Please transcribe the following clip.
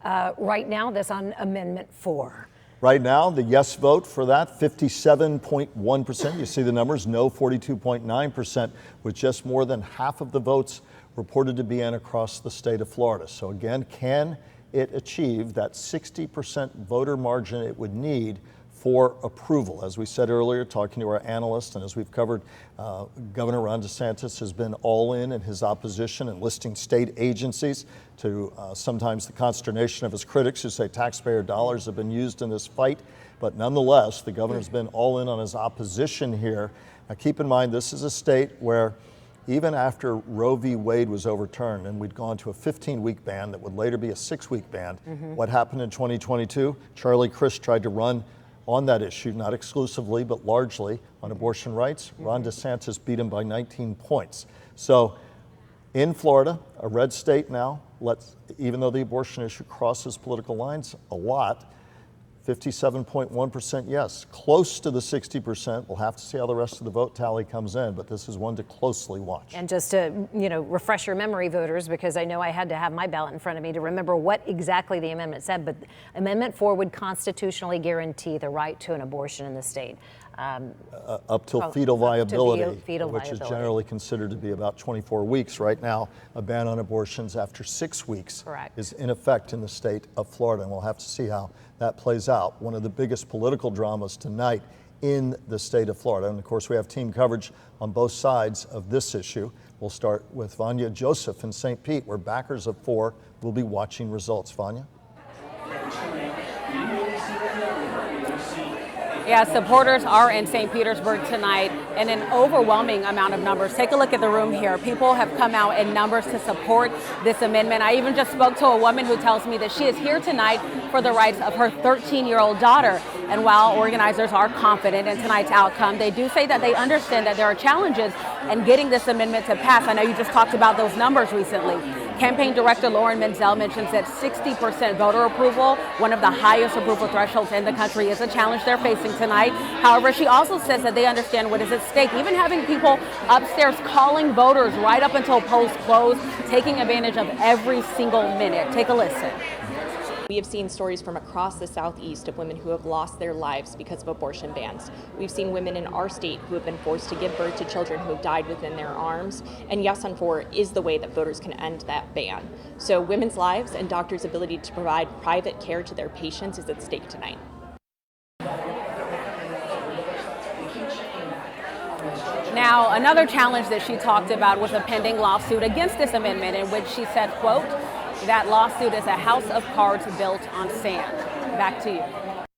right now, this on Amendment 4. Right now, the yes vote for that, 57.1%. You see the numbers, no, 42.9%, with just more than half of the votes reported to be in across the state of Florida. So again, can it achieve that 60% voter margin it would need for approval? As we said earlier, talking to our analysts, and as we've covered, Governor Ron DeSantis has been all in his opposition, enlisting state agencies to sometimes the consternation of his critics who say taxpayer dollars have been used in this fight. But nonetheless, the governor's been all in on his opposition here. Now keep in mind, this is a state where even after Roe v. Wade was overturned and we'd gone to a 15-week ban that would later be a 6-week ban, what happened in 2022? Charlie Crist tried to run on that issue, not exclusively, but largely on abortion rights. Ron DeSantis beat him by 19 points. So in Florida, a red state now, even though the abortion issue crosses political lines a lot, 57.1% yes, close to the 60%. We'll have to see how the rest of the vote tally comes in, but this is one to closely watch. And just to, refresh your memory, voters, because I know I had to have my ballot in front of me to remember what exactly the amendment said, but Amendment 4 would constitutionally guarantee the right to an abortion in the state. Up till fetal viability, which is viability. generally considered to be about 24 weeks. Right now, a ban on abortions after 6 weeks Correct. is in effect in the state of Florida, and we'll have to see how that plays out. One of the biggest political dramas tonight in the state of Florida, and of course we have team coverage on both sides of this issue. We'll start with Vannia Joseph in St. Pete, where backers of 4 will be watching results. Vannia? Yeah, supporters are in St. Petersburg tonight in an overwhelming amount of numbers. Take a look at the room here. People have come out in numbers to support this amendment. I even just spoke to a woman who tells me that she is here tonight for the rights of her 13-year-old daughter. And while organizers are confident in tonight's outcome, they do say that they understand that there are challenges in getting this amendment to pass. I know you just talked about those numbers recently. Campaign Director Lauren Menzel mentions that 60% voter approval, one of the highest approval thresholds in the country, is a challenge they're facing tonight. However, she also says that they understand what is at stake, even having people upstairs calling voters right up until polls close, taking advantage of every single minute. Take a listen. We have seen stories from across the Southeast of women who have lost their lives because of abortion bans. We've seen women in our state who have been forced to give birth to children who have died within their arms. And yes on 4 is the way that voters can end that ban. So women's lives and doctors' ability to provide private care to their patients is at stake tonight. Now, another challenge that she talked about was a pending lawsuit against this amendment, in which she said, quote, that lawsuit is a house of cards built on sand. Back to you.